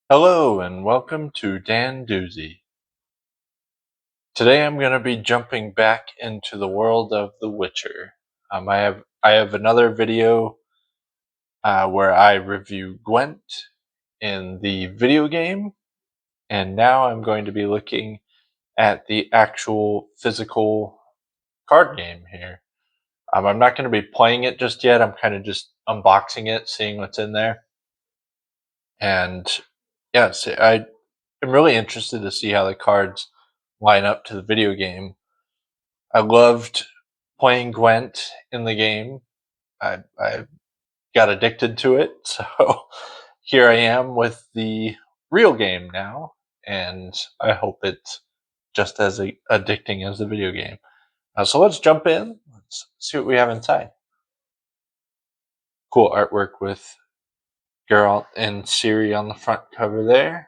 Hello and welcome to Dandoozi. Today I'm going to be jumping back into the world of The Witcher. I have another video where I review Gwent in the video game, and now I'm going to be looking at the actual physical card game here. I'm not going to be playing it just yet. I'm kind of just unboxing it, seeing what's in there, and yes, I'm really interested to see how the cards line up to the video game. I loved playing Gwent in the game. I got addicted to it, so here I am with the real game now, and I hope it's just as addicting as the video game. So let's jump in. Let's see what we have inside. Cool artwork with Geralt and Ciri on the front cover there.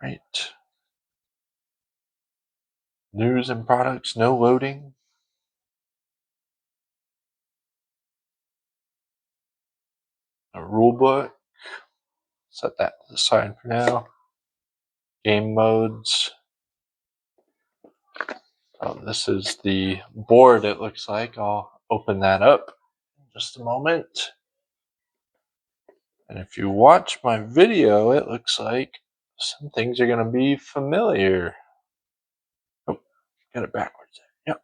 Right. News and products, no loading. A rule book. Set that to the side for now. Game modes. Oh, this is the board, it looks like. I'll open that up in just a moment. And if you watch my video, it looks like some things are going to be familiar. Oh, got it backwards there. Yep.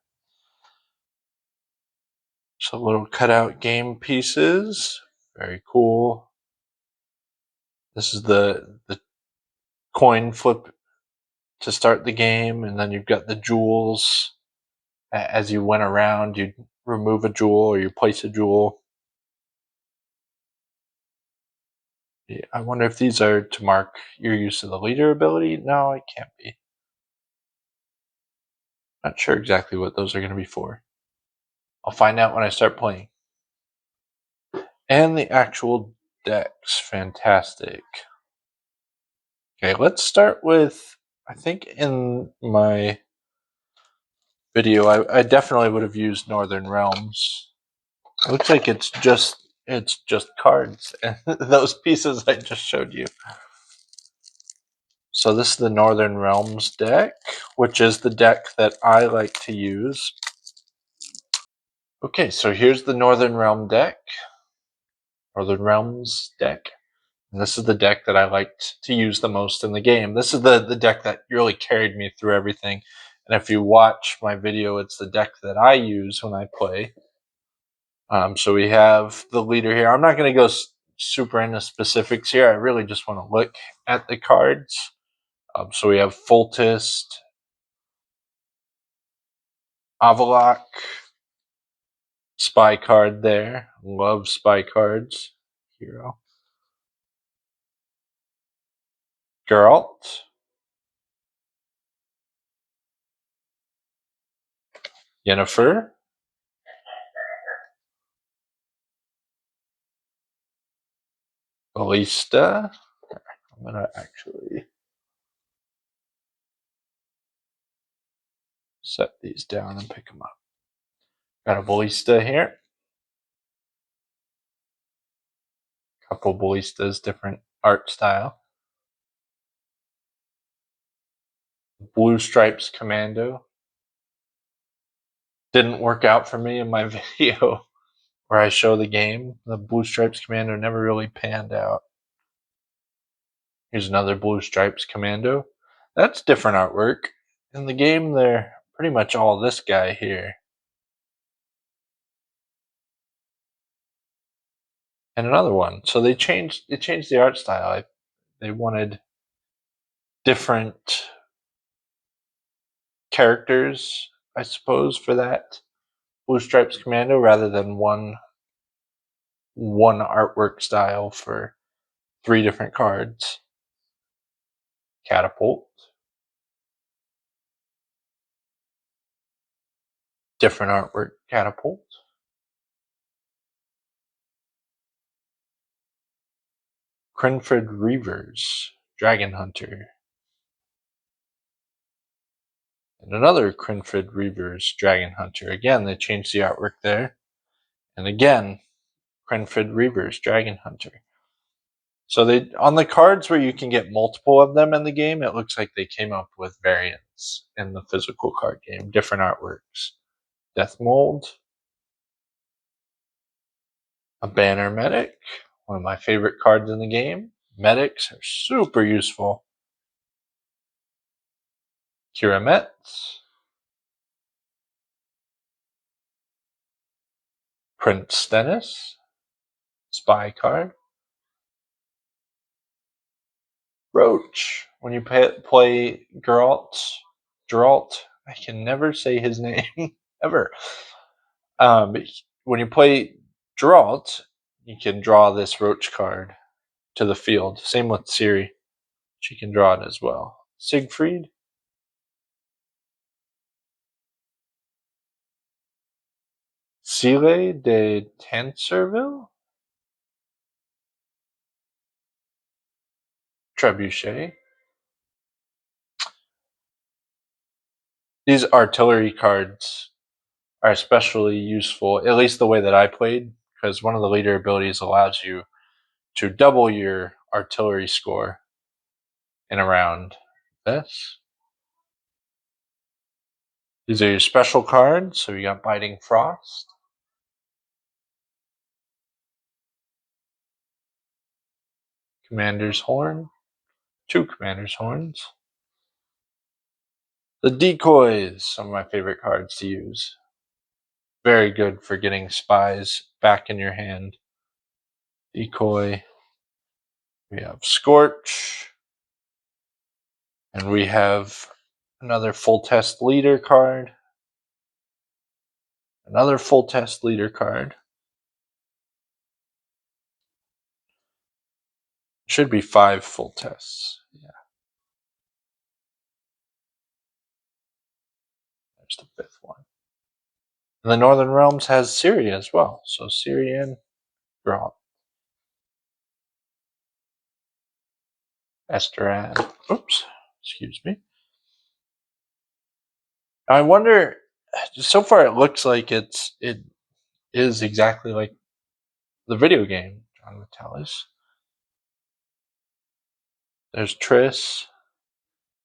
So little cutout game pieces. Very cool. This is the coin flip to start the game, and then you've got the jewels. As you went around, you'd remove a jewel or you place a jewel. Yeah, I wonder if these are to mark your use of the leader ability. No, it can't be. Not sure exactly what those are going to be for. I'll find out when I start playing. And the actual decks, fantastic. Okay, let's start with, I think in my video, I definitely would have used Northern Realms. It looks like it's just cards and those pieces I just showed you. So this is the Northern Realms deck, which is the deck that I like to use. Okay, so here's the Northern Realms deck. And this is the deck that I liked to use the most in the game. This is the deck that really carried me through everything. And if you watch my video, it's the deck that I use when I play. So we have the leader here. I'm not going to go super into specifics here. I really just want to look at the cards. So we have Foltest, Avalok, spy card there. Love spy cards. Hero. Geralt. Yennefer. Ballista. I'm going to actually set these down and pick them up. Got a Ballista here. Couple Ballistas, different art style. Blue Stripes Commando. Didn't work out for me in my video where I show the game. The Blue Stripes Commando never really panned out. Here's another Blue Stripes Commando. That's different artwork. In the game, they're pretty much all this guy here. And another one. So they changed the art style. They wanted different characters, I suppose, for that Blue Stripes Commando rather than one artwork style for 3 different cards. Catapult. Different artwork Catapult. Crinford Reavers, Dragon Hunter. And another Crinford Reavers, Dragon Hunter. Again, they changed the artwork there. And again, Crenford Reavers, Dragon Hunter. So they on the cards where you can get multiple of them in the game, it looks like they came up with variants in the physical card game, different artworks. Death Mold, a Banner Medic, one of my favorite cards in the game. Medics are super useful. Kiramets, Prince Stennis, Spy card. Roach, when you play Geralt, I can never say his name, ever. When you play Geralt, you can draw this Roach card to the field. Same with Ciri. She can draw it as well. Siegfried, Sile de Tanserville, Trebuchet. These artillery cards are especially useful, at least the way that I played, because one of the leader abilities allows you to double your artillery score in a round. This. These are your special cards. So you got Biting Frost, Commander's Horn, 2 Commander's Horns. The Decoys, some of my favorite cards to use. Very good for getting spies back in your hand. Decoy. We have Scorch. And we have another full test leader card. Another full test leader card. Should be 5 full tests. Yeah. There's the 5th one. And the Northern Realms has Ciri as well. So Ciri and Geralt. Esterad. Oops. Excuse me. I wonder. So far, it looks like it is exactly like the video game. John Metellus. There's Triss.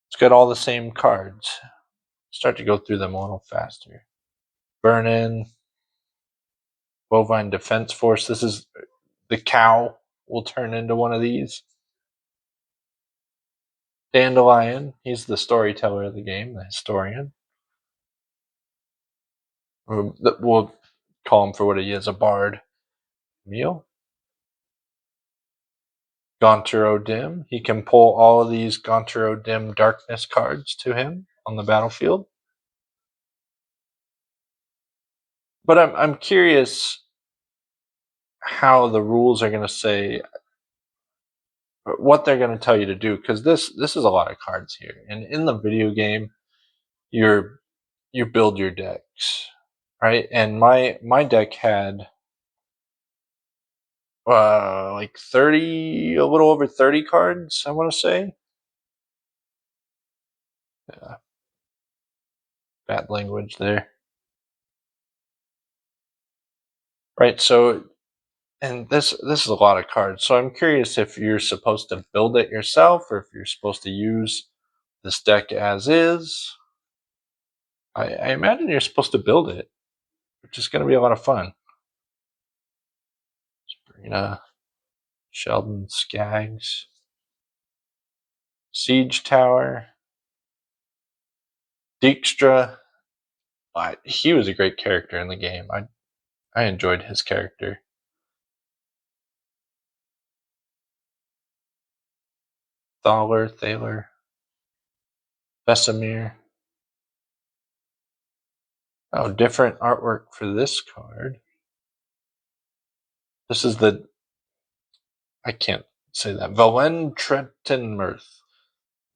It's got all the same cards. Start to go through them a little faster. Burn-In. Bovine Defense Force. This is the cow. Will turn into one of these. Dandelion. He's the storyteller of the game, the historian. We'll call him for what he is, a bard. Meal. Gaunter O'Dim. He can pull all of these Gaunter O'Dim Darkness cards to him on the battlefield. But I'm curious how the rules are going to say what they're going to tell you to do, because this is a lot of cards here, and in the video game, you build your decks, right? And my deck had like 30, a little over 30 cards, I want to say. Yeah. Bad language there. Right, so and this is a lot of cards. So I'm curious if you're supposed to build it yourself or if you're supposed to use this deck as is. I imagine you're supposed to build it, which is going to be a lot of fun. Sabrina, Sheldon Skaggs, Siege Tower, Dijkstra. He was a great character in the game. I enjoyed his character. Thaler, Vesemir. Oh, different artwork for this card. This is the, I can't say that, Valentretenmirth.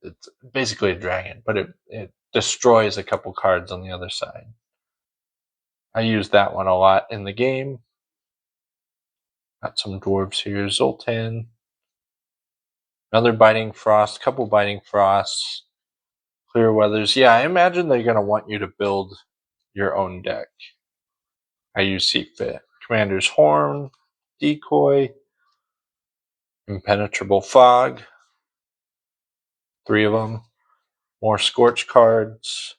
It's basically a dragon, but it destroys a couple cards on the other side. I use that one a lot in the game. Got some dwarves here. Zoltan. Another Biting Frost, couple Biting Frosts. Clear Weathers. Yeah, I imagine they're going to want you to build your own deck. How you see fit. Commander's Horn. Decoy, Impenetrable Fog, 3 of them, more Scorch cards,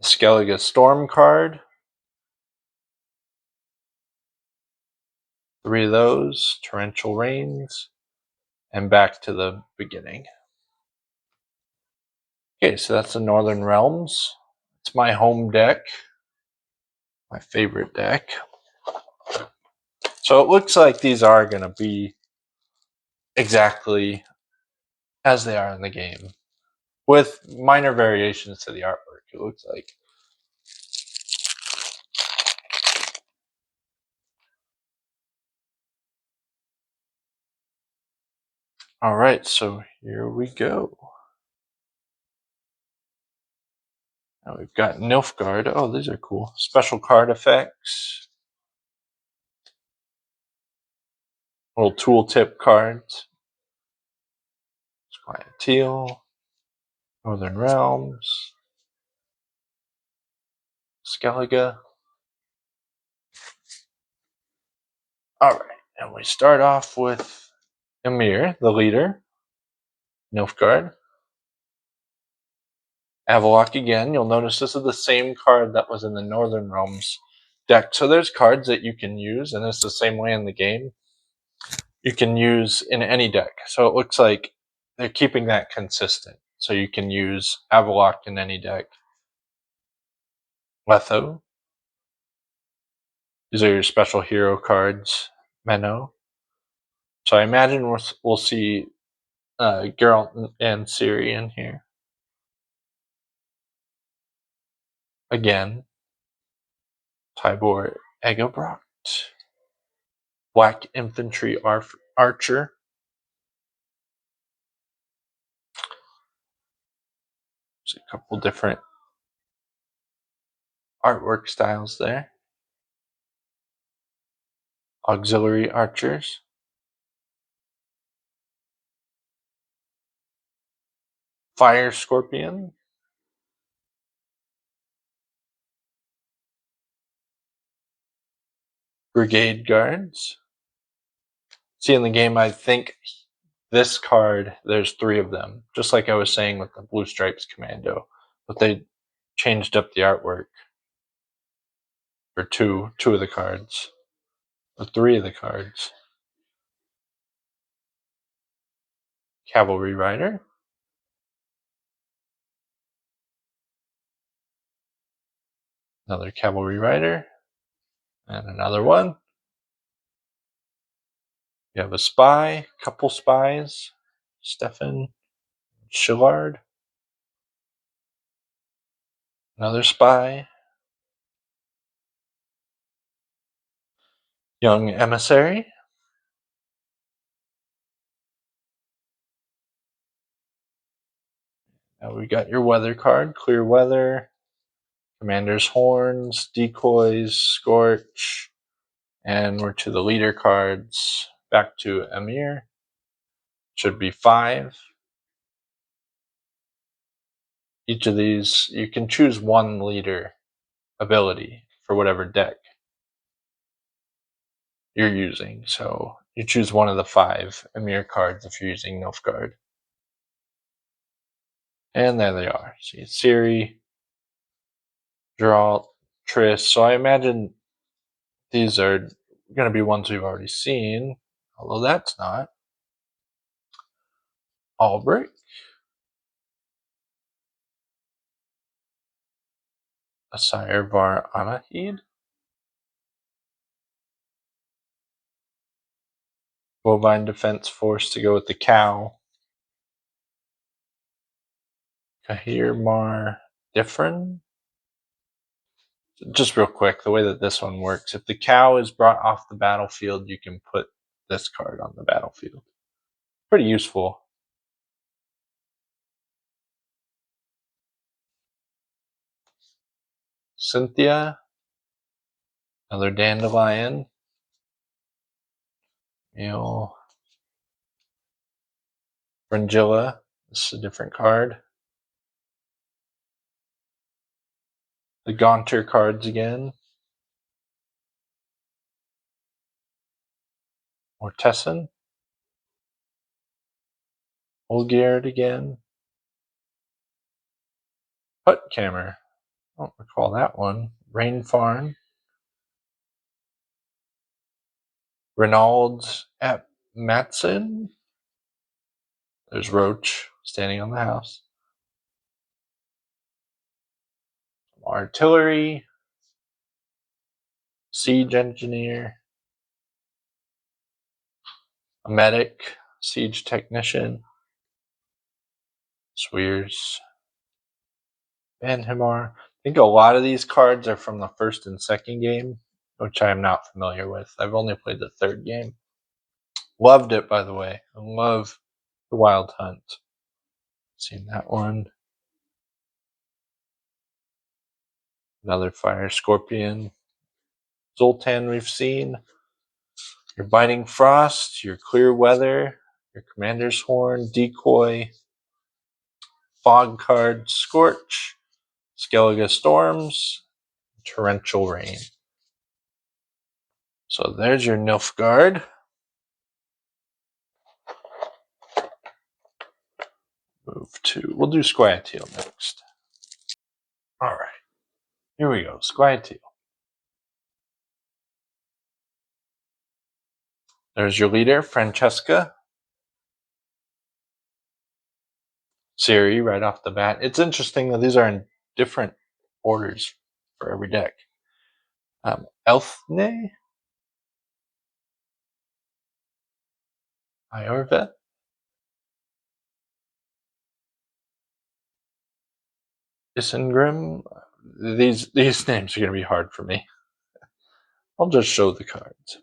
Skellige Storm card, 3 of those, Torrential Rains, and back to the beginning. Okay, so that's the Northern Realms. It's my home deck, my favorite deck. So it looks like these are going to be exactly as they are in the game, with minor variations to the artwork, it looks like. Alright, so here we go. Now we've got Nilfgaard. Oh, these are cool. Special card effects. Little tooltip cards. Squire Teal. Northern Realms. Skellige. Alright, and we start off with Emir, the leader. Nilfgaard. Avallac'h again. You'll notice this is the same card that was in the Northern Realms deck. So there's cards that you can use, and it's the same way in the game. You can use in any deck. So it looks like they're keeping that consistent. So you can use Avallac'h in any deck. Letho. These are your special hero cards. Menno. So I imagine we'll see Geralt and Ciri in here. Again. Tybor Egobracht. Black Infantry Archer. There's a couple different artwork styles there. Auxiliary Archers. Fire Scorpion. Brigade Guards. See, in the game, I think this card, there's 3 of them. Just like I was saying with the Blue Stripes Commando. But they changed up the artwork for two of the cards. Or 3 of the cards. Cavalry Rider. Another Cavalry Rider. And another one. You have a spy, couple spies. Stefan Shillard. Another spy. Young Emissary. Now we got your weather card, Clear Weather, Commander's Horns, Decoys, Scorch, and we're to the leader cards. Back to Emir. Should be 5. Each of these, you can choose one leader ability for whatever deck you're using. So you choose one of the 5 Emir cards if you're using Nilfgaard. And there they are. See, Ciri, Geralt, Triss. So I imagine these are going to be ones we've already seen, although that's not. Albrecht. Asire Var Anahid. Bovine Defense Force to go with the cow. Kahir Mar Diffrin. Just real quick, the way that this one works, if the cow is brought off the battlefield, you can put this card on the battlefield. Pretty useful. Cynthia. Another Dandelion. Neil. Fringilla. This is a different card. The Gaunter cards again. Mortessen. Olgierd again. Puttkammer. I don't recall that one. Rainfarn. Reynolds at Matson. There's Roach standing on the house. Artillery. Siege engineer. A medic. Siege technician. Swears. Van Himar. I think a lot of these cards are from the first and second game, which I am not familiar with. I've only played the third game. Loved it, by the way. I love the Wild Hunt. Seen that one. Another Fire Scorpion. Zoltan we've seen. Your Biting Frost, your Clear Weather, your Commander's Horn, Decoy, Fog card, Scorch, Skellige Storms, Torrential Rain. So there's your Nilfgaard. We'll do Squayateal next. All right, here we go, Squayateal. There's your leader, Francesca. Ciri, right off the bat. It's interesting that these are in different orders for every deck. Elfne, Iorvet, Isengrim. These names are going to be hard for me. I'll just show the cards.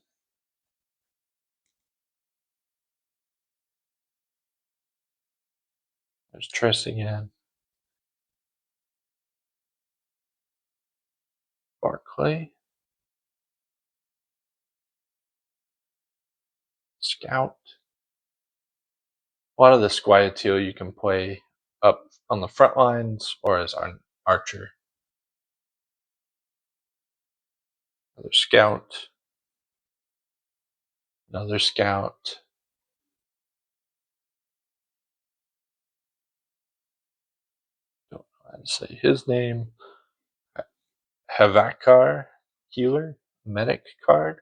There's Triss again. Barclay. Scout. A lot of the Squayateal you can play up on the front lines or as an archer. Another Scout. Another Scout. Don't know how to say his name. Havakar, healer, medic card.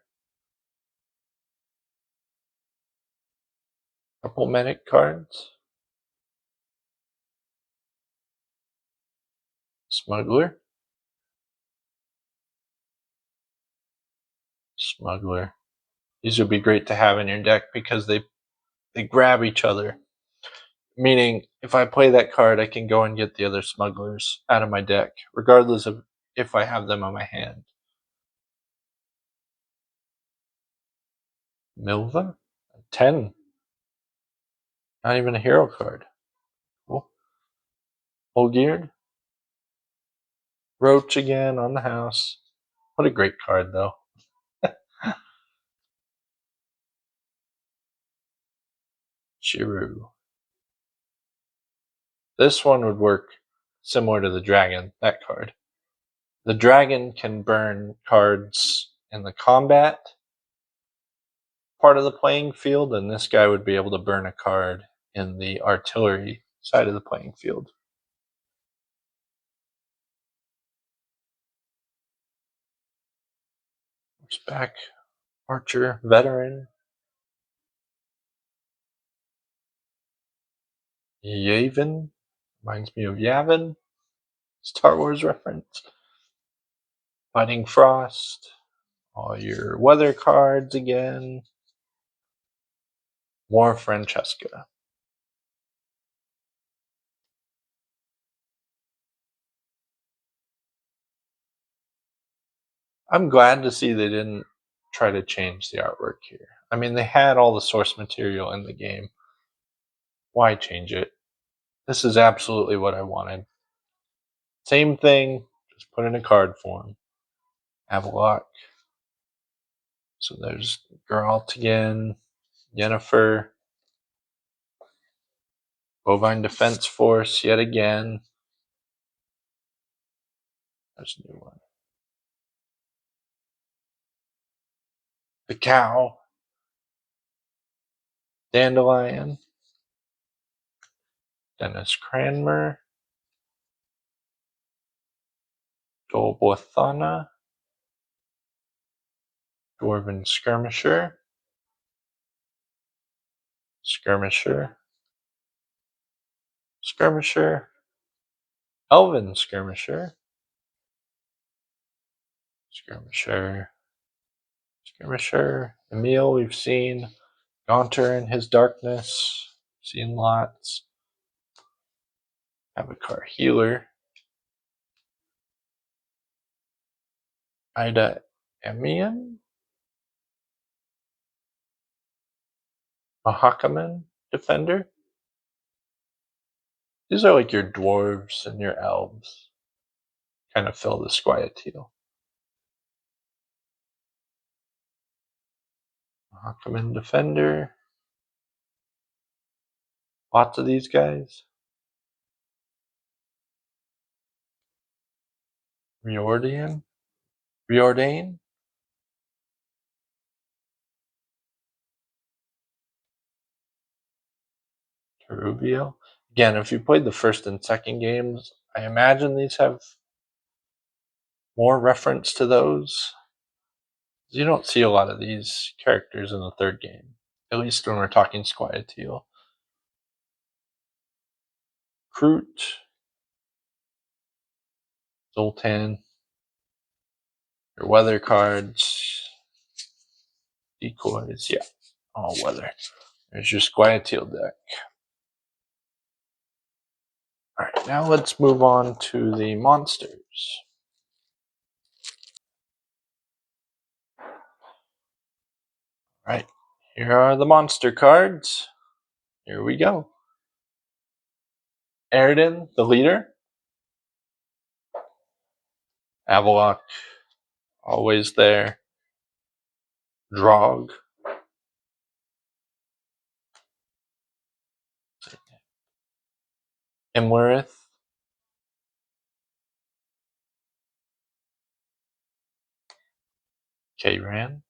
Couple medic cards. Smuggler. Smuggler. These would be great to have in your deck because they grab each other. Meaning, if I play that card, I can go and get the other smugglers out of my deck, regardless of if I have them on my hand. Milva? 10. Not even a hero card. Cool. Olgierd. Roach again on the house. What a great card, though. Chiru. This one would work similar to the dragon, that card. The dragon can burn cards in the combat part of the playing field, and this guy would be able to burn a card in the artillery side of the playing field. Horseback, archer, veteran. Yavin, reminds me of Yavin, Star Wars reference. Fighting Frost, all your weather cards again. More Francesca. I'm glad to see they didn't try to change the artwork here. I mean, they had all the source material in the game. Why change it? This is absolutely what I wanted. Same thing, just put in a card form. Avalok. So there's Geralt again, Yennefer, Bovine Defense Force yet again. There's a new one. The cow. Dandelion, Dennis Cranmer, Dolbothana, Dwarven Skirmisher, Skirmisher, Skirmisher, Elven Skirmisher, Skirmisher, Skirmisher, Emil we've seen, Gaunter in his darkness, seen lots. Avacar Healer, Ida Emian, Mahakaman Defender. These are like your dwarves and your elves. Kind of fill the Squieteal. Mahakaman Defender. Lots of these guys. Riordan. Terubio. Again, if you played the first and second games, I imagine these have more reference to those. You don't see a lot of these characters in the third game, at least when we're talking Squieteal. Kroot, Zoltan, your weather cards, decoys, yeah, all weather. There's your Squieteal deck. Alright, now let's move on to the monsters. Alright, here are the monster cards. Here we go. Aridin, the leader. Avalok, always there. Drog. Imlerith. Kayran.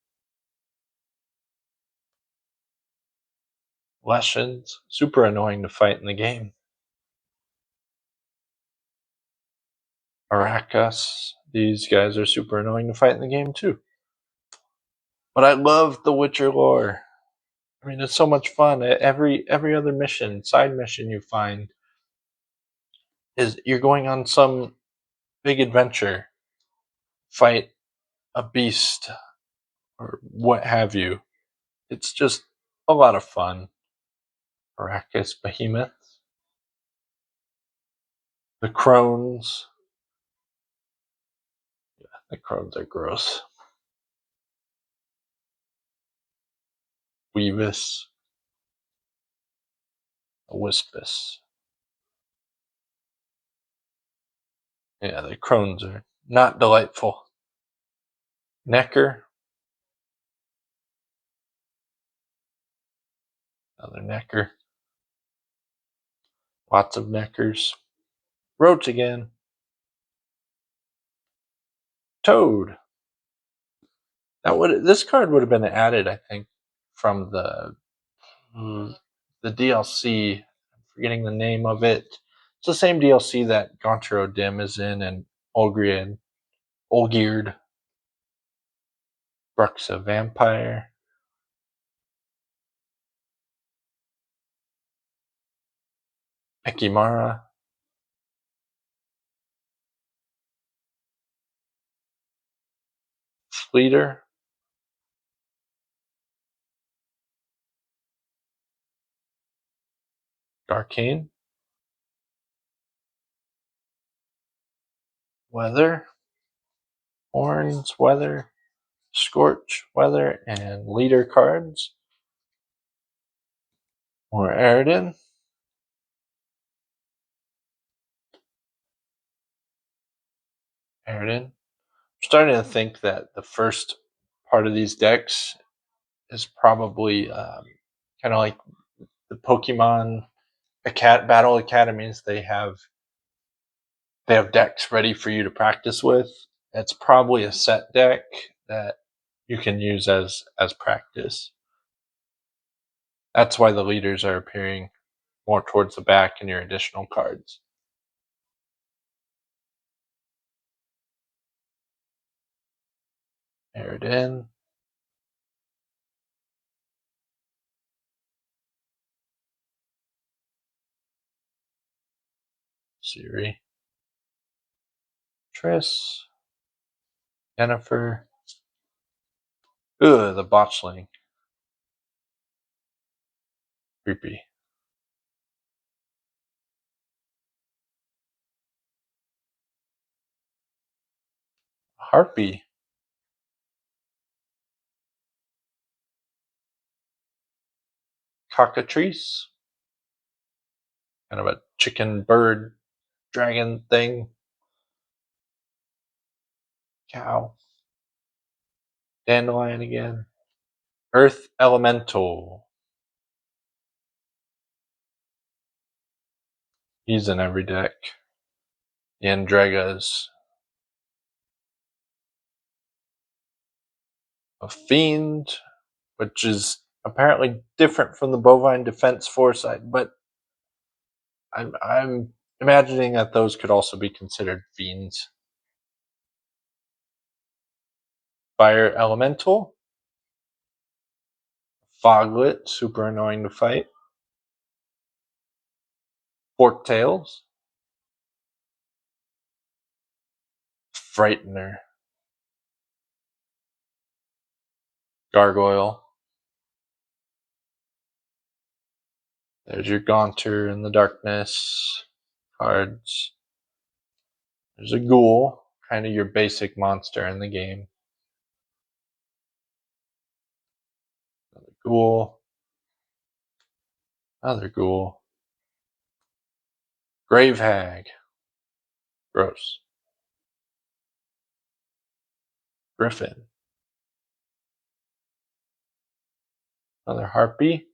Leshens, super annoying to fight in the game. Aracas, these guys are super annoying to fight in the game too. But I love the Witcher lore. I mean, it's so much fun. Every other mission, side mission you find, is you're going on some big adventure, fight a beast, or what have you. It's just a lot of fun. Arrakis Behemoth. The Crones. Yeah, the Crones are gross. Weavis. Wispus. Yeah, the Crones are not delightful. Necker. Another Necker. Lots of Neckers. Roach again. Toad. This card would have been added, I think, from the DLC. I'm forgetting the name of it. It's the same DLC that Gaunter Dim is in, and Olgierd. Bruxa Vampire. Ekimara. Fleeter. Arcane. Weather. Horns, Weather. Scorch, Weather, and Leader cards. More Aridin. I'm starting to think that the first part of these decks is probably kind of like the Pokemon Battle Academies. They have decks ready for you to practice with. It's probably a set deck that you can use as practice. That's why the leaders are appearing more towards the back in your additional cards. Air it in. Siri. Triss. Jennifer. Ugh, the botchling. Creepy. Harpy. Cockatrice. Kind of a chicken bird dragon thing. Cow. Dandelion again. Earth Elemental. He's in every deck. The Andregas. A Fiend, which is apparently different from the Bovine Defense Foresight, but I'm imagining that those could also be considered fiends. Fire Elemental. Foglet, super annoying to fight. Forktails. Frightener. Gargoyle. There's your Gaunter in the darkness. Cards. There's a Ghoul, kind of your basic monster in the game. Another Ghoul. Another Ghoul. Grave Hag. Gross. Griffin. Another Harpy.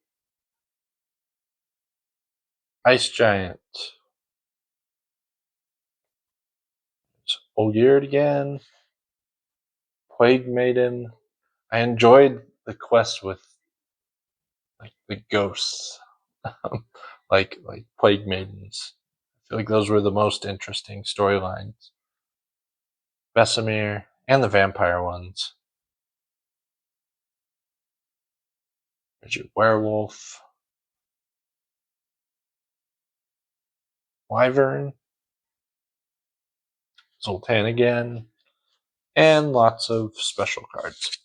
Ice Giant. It's Oyered again. Plague Maiden. I enjoyed the quest with like the ghosts. like Plague Maidens. I feel like those were the most interesting storylines. Vesemir and the vampire ones. There's your werewolf. Wyvern. Zoltan again. And lots of special cards.